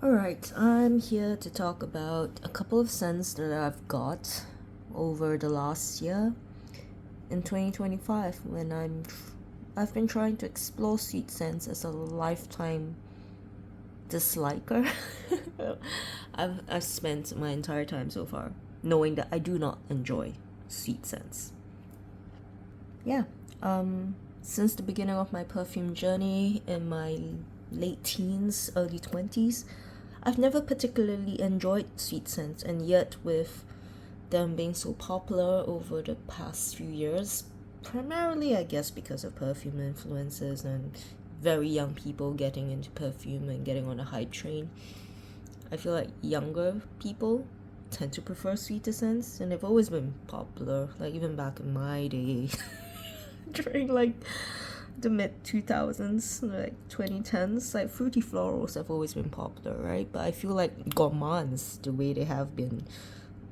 Alright, I'm here to talk about a couple of scents that I've got over the last year in 2025 when I've been trying to explore sweet scents as a lifetime disliker. I've spent my entire time so far knowing that I do not enjoy sweet scents. Yeah, since the beginning of my perfume journey in my late teens, early 20s, I've never particularly enjoyed sweet scents, and yet, with them being so popular over the past few years, primarily, I guess, because of perfume influences and very young people getting into perfume and getting on a hype train, I feel like younger people tend to prefer sweeter scents, and they've always been popular, like even back in my day. During like the mid 2000s, like 2010s, like fruity florals have always been popular, right? But I feel like gourmands, the way they have been,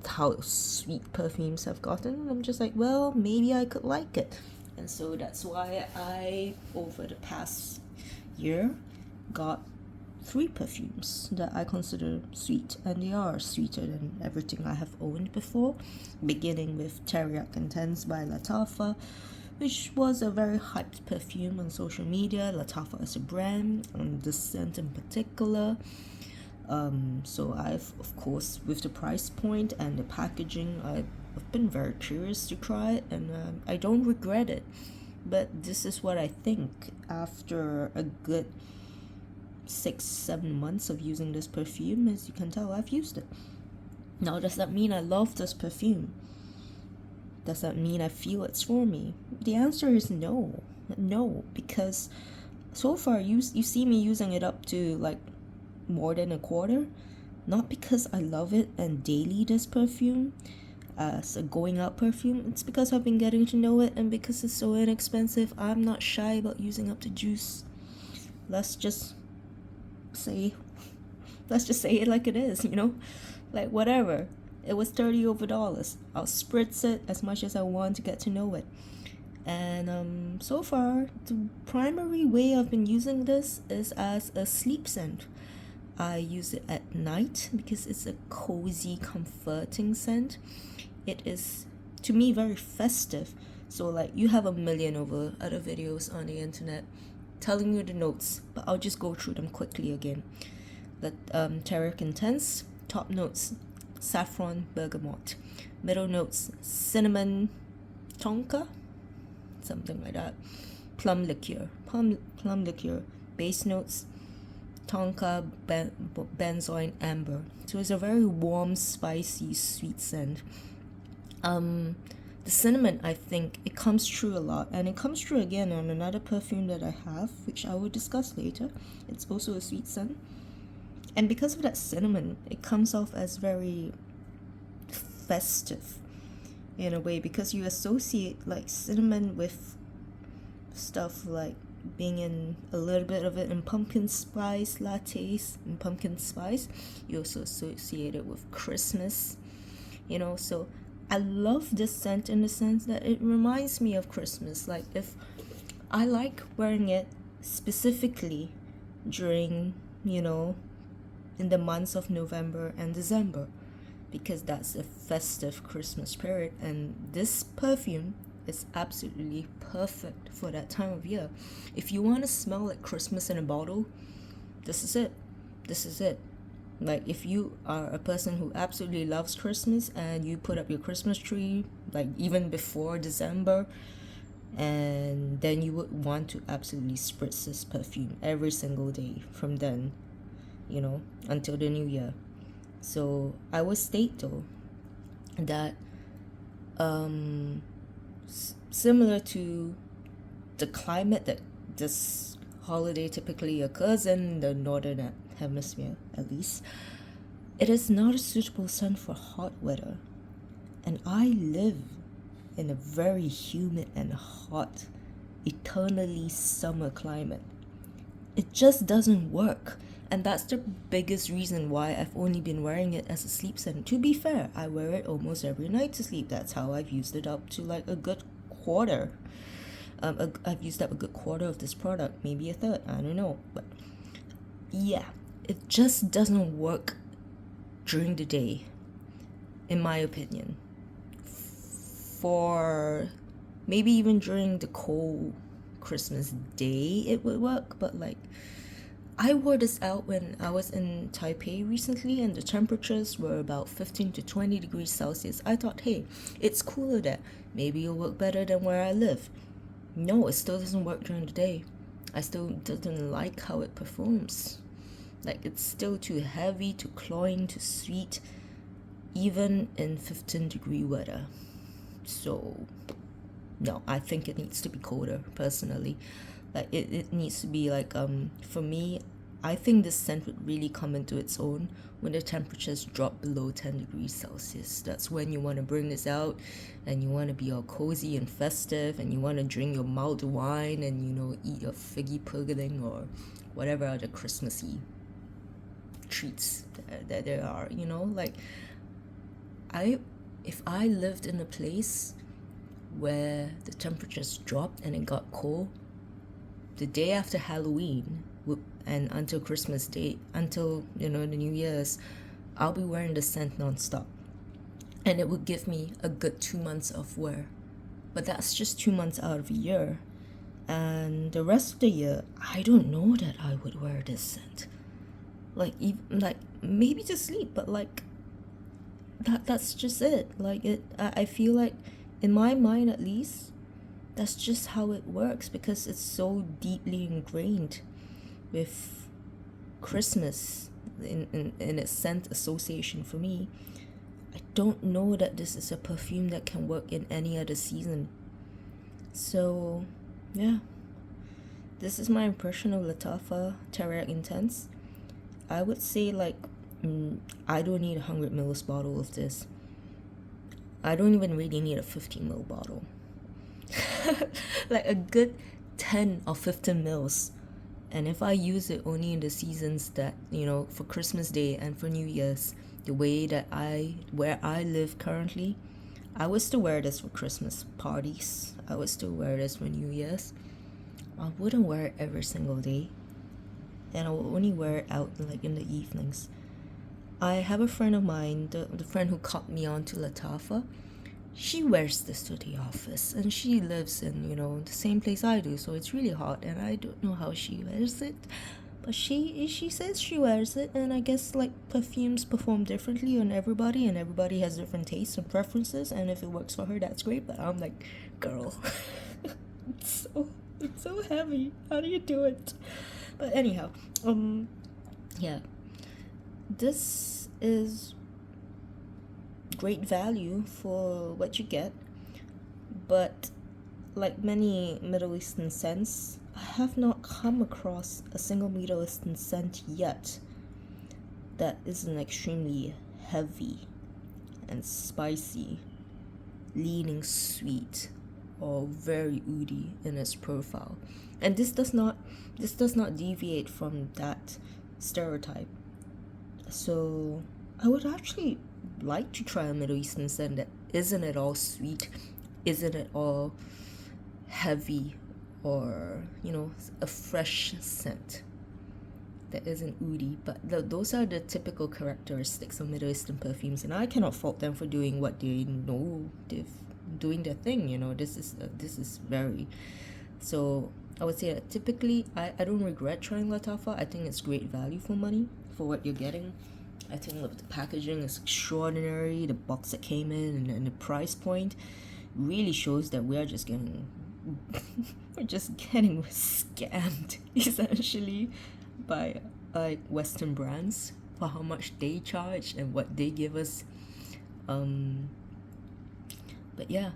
how sweet perfumes have gotten, I'm just like, well, maybe I could like it. And so that's why I, over the past year, got three perfumes that I consider sweet, and they are sweeter than everything I have owned before, beginning with Teriaq Intense by Lattafa, which was a very hyped perfume on social media. Lattafa as a brand, and the scent in particular. So I've, of course, with the price point and the packaging, I've been very curious to try it, and I don't regret it. But this is what I think after a good 6-7 months of using this perfume. As you can tell, I've used it. Now, does that mean I love this perfume? Does that mean I feel it's for me? The answer is no. No, because so far you see me using it up to like more than a quarter. Not because I love it and daily this perfume as a going out perfume. It's because I've been getting to know it, and because it's so inexpensive, I'm not shy about using up the juice. Let's just say it like it is, like whatever. It was $30 over. I'll spritz it as much as I want to get to know it. And so far, the primary way I've been using this is as a sleep scent. I use it at night because it's a cozy, comforting scent. It is, to me, very festive. So like, you have a million over other videos on the internet telling you the notes, but I'll just go through them quickly again. The Teriaq Intense, top notes, saffron, bergamot. Middle notes, cinnamon, tonka, something like that. Plum liqueur. Base notes, tonka, benzoin, amber. So it's a very warm, spicy, sweet scent. The cinnamon, I think, it comes through a lot, and it comes through again on another perfume that I have, which I will discuss later. It's also a sweet scent. And because of that cinnamon, it comes off as very festive in a way, because you associate like cinnamon with stuff like being in a little bit of it in pumpkin spice lattes and pumpkin spice. You also associate it with Christmas, so I love this scent in the sense that it reminds me of Christmas. Like, if I like wearing it specifically during, in the months of November and December, because that's a festive Christmas period, and this perfume is absolutely perfect for that time of year. If you want to smell like Christmas in a bottle, this is it. Like, if you are a person who absolutely loves Christmas and you put up your Christmas tree like even before December, and then you would want to absolutely spritz this perfume every single day from then, until the new year. So I would state though that similar to the climate that this holiday typically occurs in, the northern hemisphere at least, it is not a suitable scent for hot weather. And I live in a very humid and hot, eternally summer climate. It just doesn't work. And that's the biggest reason why I've only been wearing it as a sleep scent. To be fair, I wear it almost every night to sleep. That's how I've used it up to like a good quarter. I've used up a good quarter of this product, maybe a third, I don't know. But yeah, it just doesn't work during the day, in my opinion. For maybe even during the cold Christmas day it would work, but like I wore this out when I was in Taipei recently and the temperatures were about 15 to 20 degrees Celsius. I thought, hey, it's cooler there. Maybe it'll work better than where I live. No, it still doesn't work during the day. I still didn't like how it performs. Like, it's still too heavy, too cloying, too sweet, even in 15-degree weather. So, no, I think it needs to be colder, personally. Like, it needs to be like, for me, I think this scent would really come into its own when the temperatures drop below 10 degrees Celsius. That's when you want to bring this out and you want to be all cozy and festive and you want to drink your mulled wine and, you know, eat your figgy pudding or whatever other Christmassy treats that there are, you know. Like, if I lived in a place where the temperatures dropped and it got cold, the day after Halloween and until Christmas Day, until, you know, the New Year's, I'll be wearing the scent nonstop. And it would give me a good 2 months of wear. But that's just 2 months out of a year. And the rest of the year, I don't know that I would wear this scent. Like, even, like, maybe to sleep, but like, that's just it. Like, I feel like, in my mind at least, that's just how it works because it's so deeply ingrained with Christmas in its scent association for me. I don't know that this is a perfume that can work in any other season. So, yeah. This is my impression of Lattafa Teriaq Intense. I would say, like, I don't need a 100 ml bottle of this. I don't even really need a 15 ml bottle. Like a good 10 or 15 mils. And if I use it only in the seasons that, you know, for Christmas Day and for New Year's, the way that where I live currently, I would still wear this for Christmas parties. I would still wear this for New Year's. I wouldn't wear it every single day. And I will only wear it out like in the evenings. I have a friend of mine, the friend who caught me on to Lattafa. She wears this to the office and she lives in, you know, the same place I do, so it's really hot and I don't know how she wears it, but she says she wears it. And I guess like perfumes perform differently on everybody and everybody has different tastes and preferences, and if it works for her, that's great. But I'm like, girl, it's so heavy, how do you do it? But anyhow, yeah, this is great value for what you get, but like many Middle Eastern scents, I have not come across a single Middle Eastern scent yet that isn't extremely heavy and spicy, leaning sweet, or very oody in its profile. And this does not deviate from that stereotype. So I would actually like to try a Middle Eastern scent that isn't at all sweet, isn't at all heavy, or, you know, a fresh scent that isn't oody. But those are the typical characteristics of Middle Eastern perfumes, and I cannot fault them for doing what they know, they're doing their thing. You know, this is very. So I would say that typically I don't regret trying Lattafa. I think it's great value for money for what you're getting. I think the packaging is extraordinary. The box that came in and the price point really shows that we're just getting scammed essentially by like Western brands for how much they charge and what they give us. But yeah,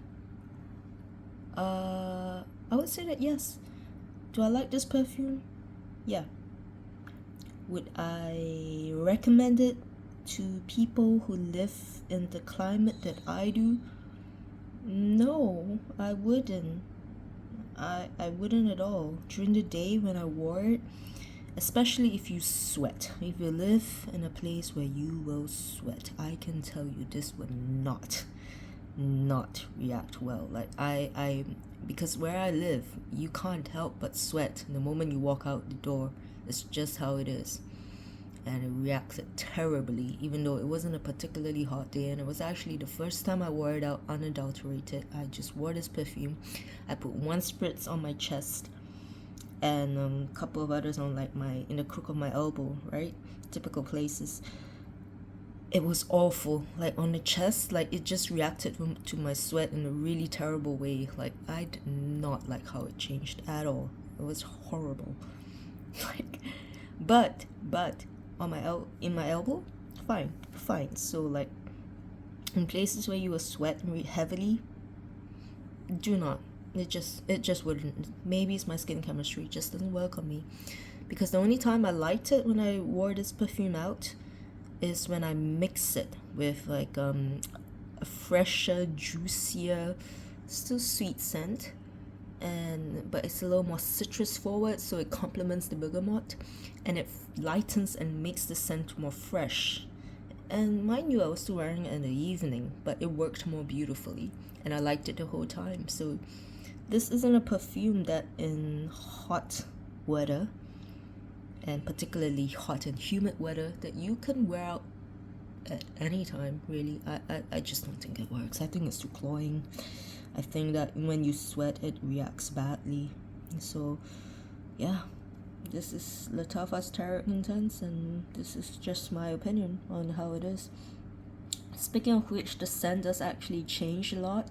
I would say that yes. Do I like this perfume? Yeah. Would I recommend it to people who live in the climate that I do? No, I wouldn't. I wouldn't at all. During the day when I wore it, especially if you sweat, if you live in a place where you will sweat, I can tell you this would not react well. Like I because where I live, you can't help but sweat the moment you walk out the door. It's just how it is. and it reacted terribly, even though it wasn't a particularly hot day. And it was actually the first time I wore it out unadulterated. I just wore this perfume. I put one spritz on my chest and a couple of others on like in the crook of my elbow, right? Typical places. It was awful. Like on the chest, like it just reacted to my sweat in a really terrible way. Like I did not like how it changed at all. It was horrible. Like, but on in my elbow, fine. So like in places where you will sweat heavily, do not. It just wouldn't. Maybe it's my skin chemistry, it just doesn't work on me. Because the only time I liked it when I wore this perfume out is when I mix it with like a fresher, juicier, still sweet scent, but it's a little more citrus forward, so it complements the bergamot, and it lightens and makes the scent more fresh. And mind you, I was still wearing it in the evening, but it worked more beautifully, and I liked it the whole time. So this isn't a perfume that in hot weather, and particularly hot and humid weather, that you can wear out at any time, really. I just don't think it works. I think it's too cloying. I think that when you sweat, it reacts badly. So, yeah, this is Lattafa's Teriaq Intense, and this is just my opinion on how it is. Speaking of which, the scent does actually change a lot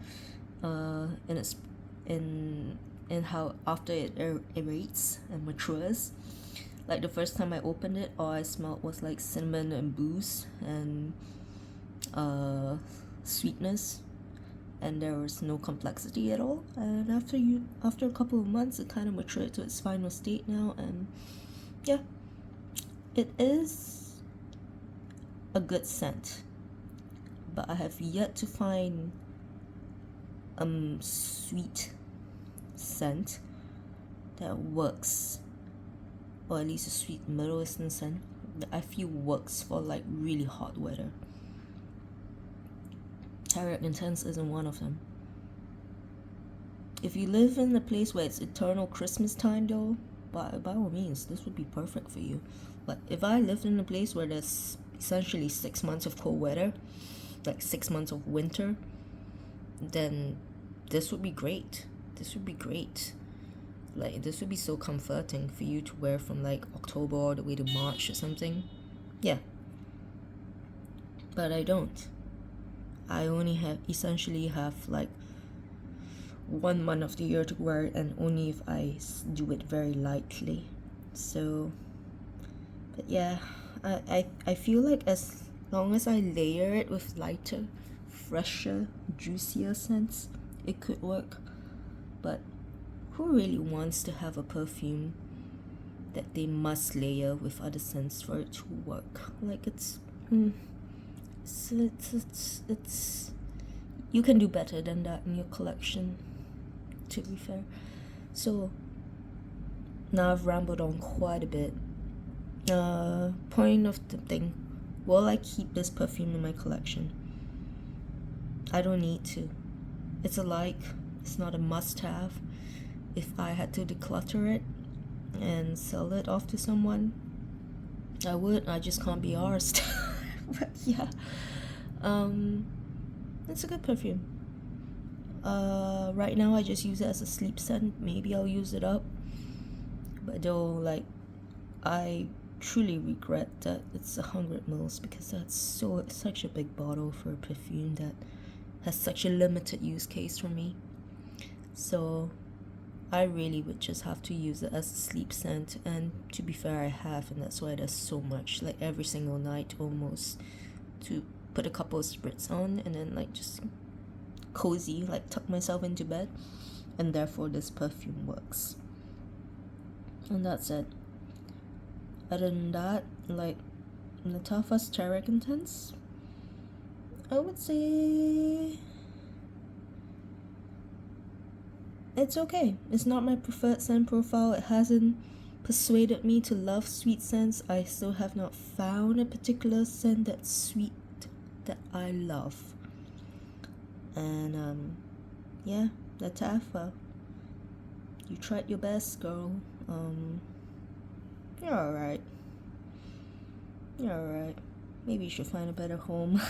in how after it aerates and matures. Like the first time I opened it, all I smelled was like cinnamon and booze and sweetness, and there was no complexity at all. And after a couple of months, it kind of matured to its final state now, and yeah, it is a good scent. But I have yet to find sweet scent that works, or at least a sweet Middle Eastern scent that I feel works for like really hot weather. Teriaq Intense isn't one of them. If you live in a place where it's eternal Christmas time though, by all means, this would be perfect for you. But if I lived in a place where there's essentially 6 months of cold weather, like 6 months of winter, then this would be great. Like this would be so comforting for you to wear from like October all the way to March or something. Yeah. But I don't. I only essentially have like 1 month of the year to wear it, and only if I do it very lightly. So, but yeah, I feel like as long as I layer it with lighter, fresher, juicier scents, it could work. But who really wants to have a perfume that they must layer with other scents for it to work? Like it's you can do better than that in your collection, to be fair. So now I've rambled on quite a bit. Point of the thing, will I keep this perfume in my collection? I don't need to. It's a like, it's not a must-have. If I had to declutter it and sell it off to someone, I would. I just can't be arsed. But yeah, it's a good perfume. Right now I just use it as a sleep scent. Maybe I'll use it up, but though, like, I truly regret that it's 100 mils, because that's such a big bottle for a perfume that has such a limited use case for me. So I really would just have to use it as a sleep scent, and to be fair, I have, and that's why there's so much, like every single night almost, to put a couple of spritz on and then like just cozy, like tuck myself into bed, and therefore this perfume works. And that's it. Other than that, like Lattafa's Teriaq Intense, I would say it's okay. It's not my preferred scent profile. It hasn't persuaded me to love sweet scents. I still have not found a particular scent that's sweet that I love. And yeah, Lattafa, you tried your best, girl. You're alright. You're alright. Maybe you should find a better home.